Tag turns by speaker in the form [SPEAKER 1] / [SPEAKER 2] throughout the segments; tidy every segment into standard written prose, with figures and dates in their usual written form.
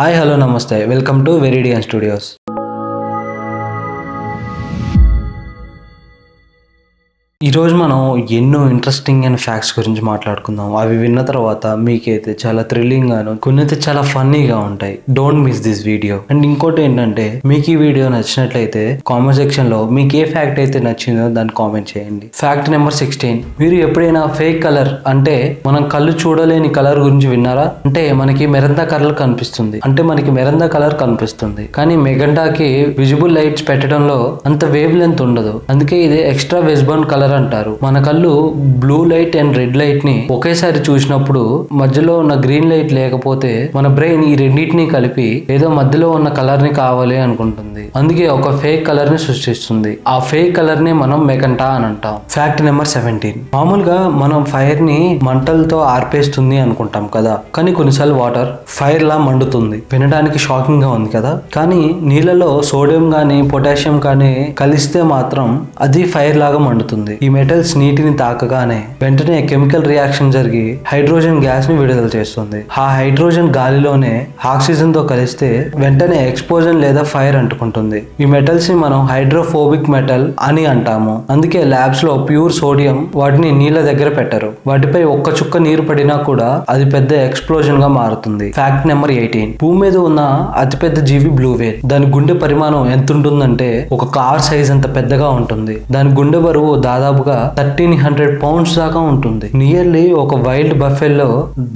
[SPEAKER 1] Hi hello నమస్తే welcome to వెరిడియన్ studios. ఈరోజు మనం ఎన్నో ఇంట్రెస్టింగ్ అండ్ ఫ్యాక్ట్స్ గురించి మాట్లాడుకుందాం. అవి విన్న తర్వాత మీకైతే చాలా థ్రిల్లింగ్ గాను కొన్ని అయితే చాలా ఫన్నీగా ఉంటాయి. Don't miss this video. And ఇంకోటి ఏంటంటే మీకు ఈ వీడియో నచ్చినట్లయితే కామెంట్ సెక్షన్ లో మీకు ఏ ఫ్యాక్ట్ అయితే నచ్చిందో దాన్ని కామెంట్ చేయండి. Fact number 16. మీరు ఎప్పుడైనా ఫేక్ కలర్ అంటే మనం కళ్ళు చూడలేని కలర్ గురించి విన్నారా? అంటే మనకి మెరందా కలర్ కనిపిస్తుంది కానీ మెగంటాకి విజిబుల్ లైట్స్ పెట్టడంలో అంత వేవ్ లెంత్ ఉండదు. అందుకే ఇది ఎక్స్ట్రా వెస్బర్న్ కలర్ అంటారు. మన కళ్ళు blue light and red light ని ఒకేసారి చూసినప్పుడు మధ్యలో ఉన్న గ్రీన్ లైట్ లేకపోతే మన బ్రెయిన్ ఈ రెండింటిని కలిపి ఏదో మధ్యలో ఉన్న కలర్ ని కావాలి అనుకుంటుంది. అందుకే ఒక ఫేక్ కలర్ ని సృష్టిస్తుంది. ఆ ఫేక్ కలర్ ని మనం మెగంటా అని అంటాం. Fact number 17. మామూలుగా మనం ఫైర్ ని మంటలతో ఆర్పేస్తుంది అనుకుంటాం కదా, కానీ కొన్నిసార్లు వాటర్ ఫైర్ లా మండుతుంది. వినడానికి షాకింగ్ గా ఉంది కదా, కానీ నీళ్ళలో సోడియం గానీ పొటాషియం కానీ కలిస్తే మాత్రం అది ఫైర్ లాగా మండుతుంది. ఈ మెటల్స్ నీటిని తాకగానే వెంటనే కెమికల్ రియాక్షన్ జరిగి హైడ్రోజన్ గ్యాస్ ని విడుదల చేస్తుంది. ఆ హైడ్రోజన్ గాలిలోనే ఆక్సిజన్ తో కలిస్తే వెంటనే ఎక్స్ప్లోజన్ లేదా ఫైర్ అంటుకుంటుంది. ఈ మెటల్స్ ని మనం హైడ్రోఫోబిక్ మెటల్ అని అంటాము. అందుకే ల్యాబ్స్ లో ప్యూర్ సోడియం వాటిని నీళ్ళ దగ్గర పెట్టరు. వాటిపై ఒక్క చుక్క నీరు పడినా కూడా అది పెద్ద ఎక్స్ప్లోజన్ గా మారుతుంది. Fact number 18. భూమి మీద ఉన్న అతిపెద్ద జీవి బ్లూ వేల్. దాని గుండె పరిమాణం ఎంత ఉంటుందంటే ఒక కార్ సైజ్ అంత పెద్దగా ఉంటుంది. దాని గుండె బరువు దాదాపుగా 1300 పౌండ్స్ దాకా ఉంటుంది. నియర్లీ ఒక వైల్డ్ బఫెల్లో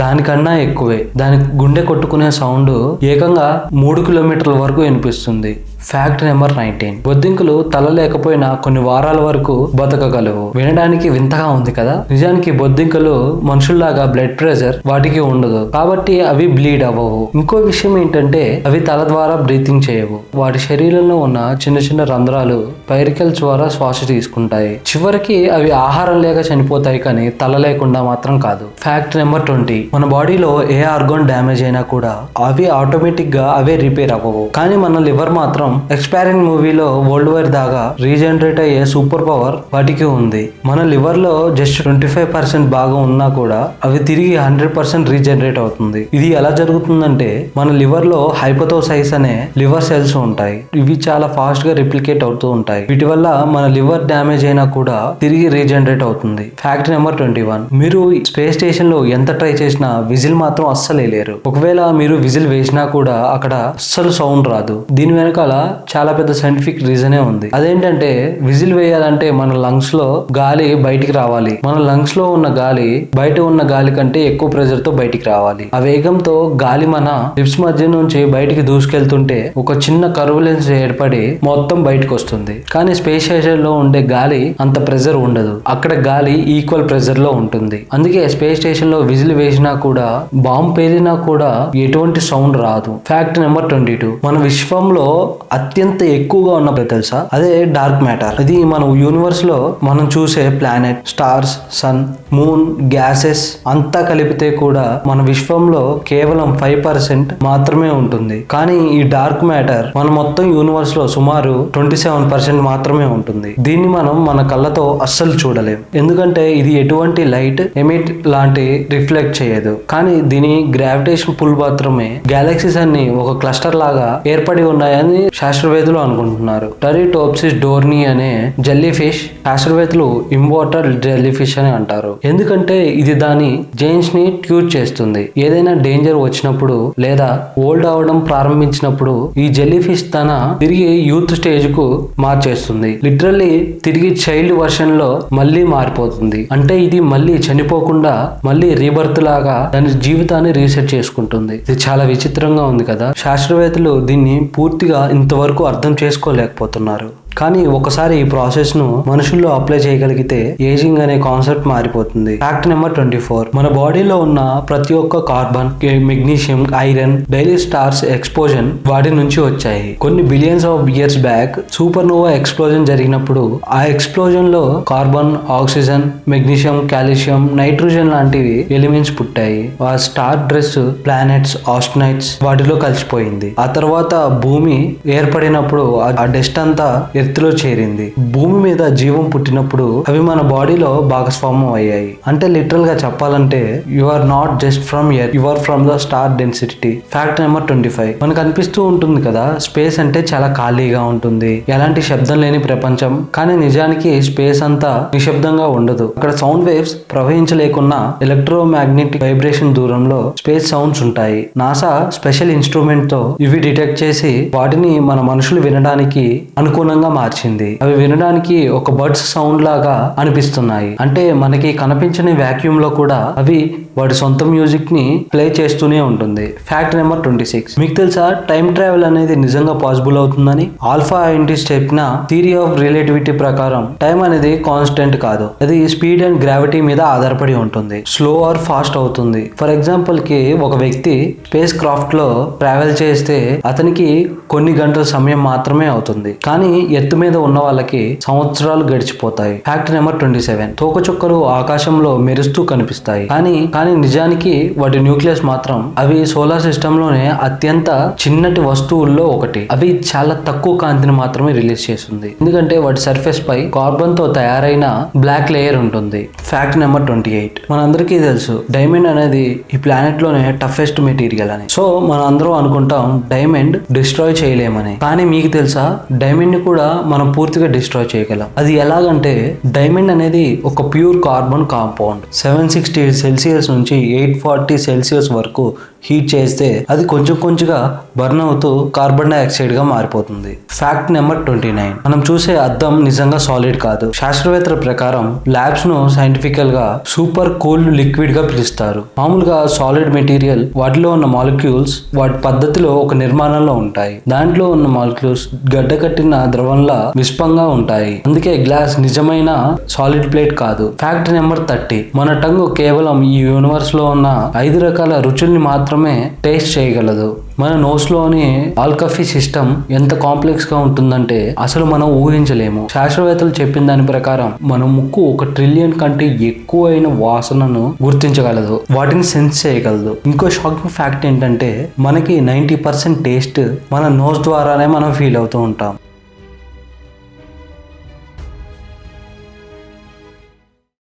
[SPEAKER 1] దానికన్నా ఎక్కువే. దాని గుండె కొట్టుకునే సౌండ్ ఏకంగా 3 కిలోమీటర్ల వరకు వినిపిస్తుంది. Fact number 19. బొద్దింకలు తల లేకపోయినా కొన్ని వారాల వరకు బతకగలవు. వినడానికి వింతగా ఉంది కదా, నిజానికి బొద్దింకలు మనుషుల్లాగా బ్లడ్ ప్రెషర్ వాటికి ఉండదు, కాబట్టి అవి బ్లీడ్ అవ్వవు. ఇంకో విషయం ఏంటంటే అవి తల ద్వారా బ్రీతింగ్ చేయవు. వాటి శరీరంలో ఉన్న చిన్న చిన్న రంధ్రాలు పైరికల్స్ ద్వారా శ్వాస తీసుకుంటాయి. చివరికి అవి ఆహారం లేక చనిపోతాయి, కానీ తల లేకుండా మాత్రం కాదు. Fact number 20. మన బాడీలో ఏ ఆర్గాన్ డ్యామేజ్ అయినా కూడా అవి ఆటోమేటిక్ గా అవే రిపేర్ అవ్వవు, కానీ మన లివర్ మాత్రం ఎక్స్పైరింగ్ మూవీలో వరల్డ్ వైర్ దాకా రీజనరేట్ అయ్యే సూపర్ పవర్ వాటికి ఉంది. మన లివర్ లో జస్ట్ 25% భాగం ఉన్నా కూడా అవి తిరిగి 100% రీజనరేట్ అవుతుంది. ఇది ఎలా జరుగుతుందంటే మన లివర్ లో హైపోథోసైస్ అనే లివర్ సెల్స్ ఉంటాయి. ఇవి చాలా ఫాస్ట్ గా రిప్లికేట్ అవుతూ ఉంటాయి. వీటి వల్ల మన లివర్ డ్యామేజ్ అయినా కూడా తిరిగి రీజనరేట్ అవుతుంది. Fact number 21. మీరు స్పేస్ స్టేషన్ లో ఎంత ట్రై చేసినా విజిల్ మాత్రం అస్సలు వేయలేరు. ఒకవేళ మీరు విజిల్ వేసినా కూడా అక్కడ అస్సలు సౌండ్ రాదు. దీని వెనకాల చాలా పెద్ద సైంటిఫిక్ రీజనే ఉంది. అదేంటంటే విజిల్ వేయాలంటే మన లంగ్స్ లో గాలి బయటికి రావాలి. మన లంగ్స్ లో ఉన్న గాలి బయట ఉన్న గాలి కంటే ఎక్కువ ప్రెషర్ తో బయటికి రావాలి. ఆ వేగంతో గాలి మన లిప్స్ మధ్య నుంచి బయటికి దూసుకెళ్తుంటే ఒక చిన్న కర్వులెన్స్ ఏర్పడి మొత్తం బయటకు వస్తుంది. కానీ స్పేస్ స్టేషన్ లో ఉండే గాలి అంత ప్రెషర్ ఉండదు. అక్కడ గాలి ఈక్వల్ ప్రెషర్ లో ఉంటుంది. అందుకే స్పేస్ స్టేషన్ లో విజిల్ వేసినా కూడా బాంబు పేలినా కూడా ఎటువంటి సౌండ్ రాదు. Fact number 22. మన విశ్వంలో అత్యంత ఎక్కువగా ఉన్న తెలుసా, అదే డార్క్ మ్యాటర్. అది మన యూనివర్స్ లో మనం చూసే planet, stars, sun, moon, gases అంతా కలిపితే కూడా మన విశ్వంలో కేవలం 5% మాత్రమే ఉంటుంది. కానీ ఈ డార్క్ మ్యాటర్ మన మొత్తం యూనివర్స్ లో సుమారు 27% మాత్రమే ఉంటుంది. దీన్ని మనం మన కళ్ళతో అస్సలు చూడలేం, ఎందుకంటే ఇది ఎటువంటి లైట్ ఎమిట్ లాంటి రిఫ్లెక్ట్ చేయదు. కానీ దీని గ్రావిటేషన్ పుల్ మాత్రమే గెలాక్సీస్ అన్ని ఒక క్లస్టర్ లాగా ఏర్పడి ఉన్నాయని శాస్త్రవేత్తలు అనుకుంటున్నారు. టరిటోప్సిస్ డోర్నీ అనే జెల్లీ ఫిష్ శాస్త్రవేత్తలు ఇమ్మోర్టల్ జెల్లీ ఫిష్ అని అంటారు. ఎందుకంటే ఇది దాని జెయిన్స్ ని ట్యూట్ చేస్తుంది. ఏదైనా డేంజర్ వచ్చినప్పుడు లేదా ఓల్డ్ అవడం ప్రారంభించినప్పుడు ఈ జెల్లీ ఫిష్ తన తిరిగి యూత్ స్టేజ్ కు మార్చేస్తుంది. లిటరల్లీ తిరిగి చైల్డ్ వర్షన్ లో మళ్ళీ మారిపోతుంది. అంటే ఇది మళ్ళీ చనిపోకుండా మళ్ళీ రీబర్త్ లాగా దాని జీవితాన్ని రీసెట్ చేసుకుంటుంది. ఇది చాలా విచిత్రంగా ఉంది కదా. శాస్త్రవేత్తలు దీన్ని పూర్తిగా ఇంతవరకు అర్థం చేసుకోలేకపోతున్నారు. కానీ ఒకసారి ఈ ప్రాసెస్ ను మనుషుల్లో అప్లై చేయగలిగితే ఏజింగ్ అనే కాన్సెప్ట్ మారిపోతుంది. Fact number 24. మన బాడీలో ఉన్న ప్రతి ఒక్క carbon, magnesium, iron daily stars explosion వాటి నుంచి వచ్చాయి. కొన్ని billions of years back supernova explosion జరిగినప్పుడు ఆ ఎక్స్ప్లోజన్ లో carbon, oxygen, magnesium, calcium, nitrogen లాంటివి ఎలిమెంట్స్ పుట్టాయి. ఆ స్టార్ డ్రెస్ ప్లానెట్స్, ఆస్ట్రోనైట్స్ వాటిలో కలిసిపోయింది. ఆ తర్వాత భూమి ఏర్పడినప్పుడు ఆ డస్ట్ అంతా ఎర్త్ లో చేరింది. భూమి మీద జీవం పుట్టినప్పుడు అవి మన బాడీలో భాగస్వామ్యం అయ్యాయి. అంటే లిటరల్ గా చెప్పాలంటే you are not just from earth, you are from the star density. Fact number 25. మనకు అనిపిస్తూ ఉంటుంది కదా స్పేస్ అంటే చాలా ఖాళీగా ఉంటుంది, ఎలాంటి శబ్దం లేని ప్రపంచం. కానీ నిజానికి స్పేస్ అంతా నిశ్శబ్దంగా ఉండదు. అక్కడ సౌండ్ వేవ్స్ ప్రవహించలేకున్నా ఎలక్ట్రోమాగ్నెటిక్ వైబ్రేషన్ దూరంలో స్పేస్ సౌండ్స్ ఉంటాయి. నాసా స్పెషల్ ఇన్స్ట్రుమెంట్ తో ఇవి డిటెక్ట్ చేసి వాటిని మన మనుషులు వినడానికి అనుకూలంగా మార్చింది. అవి వినడానికి ఒక బర్డ్స్ సౌండ్ లాగా అనిపిస్తున్నాయి. అంటే మనకి కనిపించని వాక్యూమ్ లో కూడా అవి వాడి సొంత మ్యూజిక్ ని ప్లే చేస్తూనే ఉంటుంది. Fact number 26. మీకు తెలుసా టైం ట్రావెల్ అనేది నిజంగా పాసిబుల్ అవుతుందని? ఆల్ఫా సైంటిస్ట్ చెప్పిన థియరీ ఆఫ్ రిలేటివిటీ ప్రకారం టైం అనేది కాన్స్టెంట్ కాదు, అది స్పీడ్ అండ్ గ్రావిటీ మీద ఆధారపడి ఉంటుంది. స్లో ఆర్ ఫాస్ట్ అవుతుంది. ఫర్ ఎగ్జాంపుల్ కి ఒక వ్యక్తి స్పేస్ క్రాఫ్ట్ లో ట్రావెల్ చేస్తే అతనికి కొన్ని గంటల సమయం మాత్రమే అవుతుంది, కానీ ఎత్తు మీద ఉన్న వాళ్ళకి సంవత్సరాలు గడిచిపోతాయి. Fact number 27. తోకచుక్కలు ఆకాశంలో మెరుస్తూ కనిపిస్తాయి, కానీ నిజానికి వాటి న్యూక్లియస్ మాత్రం అవి సోలార్ సిస్టమ్ లోనే అత్యంత చిన్నటి వస్తువుల్లో ఒకటి. అవి చాలా తక్కువ కాంతిని మాత్రమే రిలీజ్ చేస్తుంది, ఎందుకంటే వాటి సర్ఫేస్ పై కార్బన్ తో తయారైన బ్లాక్ లేయర్ ఉంటుంది. Fact number 28. మనందరికీ తెలుసు డైమండ్ అనేది ఈ ప్లానెట్ లోనే టఫెస్ట్ మెటీరియల్ అని. సో మనం అందరం అనుకుంటాం డైమండ్ డిస్ట్రాయ్ చేయలేమని. కానీ మీకు తెలుసా డైమండ్ ని కూడా మనం పూర్తిగా డిస్ట్రాయ్ చేయగలం. అది ఎలాగంటే డైమండ్ అనేది ఒక ప్యూర్ కార్బన్ కాంపౌండ్. 760 సెల్సియస్ నుంచి 840 సెల్సియస్ వరకు హీట్ చేస్తే అది కొంచెం కొంచెంగా బర్న్ అవుతూ కార్బన్ డైఆక్సైడ్ గా మారిపోతుంది. Fact number 29. మనం చూసే అద్దం నిజంగా సాలిడ్ కాదు. శాస్త్రవేత్తల ప్రకారం ల్యాబ్స్ ను సైంటిఫికల్ గా సూపర్ కూల్డ్ లిక్విడ్ గా పిలుస్తారు. మామూలుగా సాలిడ్ మెటీరియల్ వాటిలో ఉన్న మాలిక్యూల్స్ వాటి పద్ధతిలో ఒక నిర్మాణంలో ఉంటాయి. దాంట్లో ఉన్న మాలిక్యూల్స్ గడ్డకట్టిన ద్రవంలా విస్పంగా ఉంటాయి. అందుకే గ్లాస్ నిజమైన సాలిడ్ ప్లేట్ కాదు. Fact number 30. మన టంగ్ కేవలం ఈ యూనివర్స్ లో ఉన్న 5 రకాల రుచుల్ని మాత్రమే టేస్ట్ చేయగలదు. మన నోస్ లోని ఆల్కఫీ సిస్టమ్ ఎంత కాంప్లెక్స్ గా ఉంటుందంటే అసలు మనం ఊహించలేము. శాస్త్రవేత్తలు చెప్పిన దాని ప్రకారం మన ముక్కు 1 ట్రిలియన్ కంటే ఎక్కువైన వాసనను గుర్తించగలదు, వాటిని సెన్స్ చేయగలదు. ఇంకో షాకింగ్ ఫ్యాక్ట్ ఏంటంటే మనకి 90% టేస్ట్ మన నోస్ ద్వారానే మనం ఫీల్ అవుతూ ఉంటాం.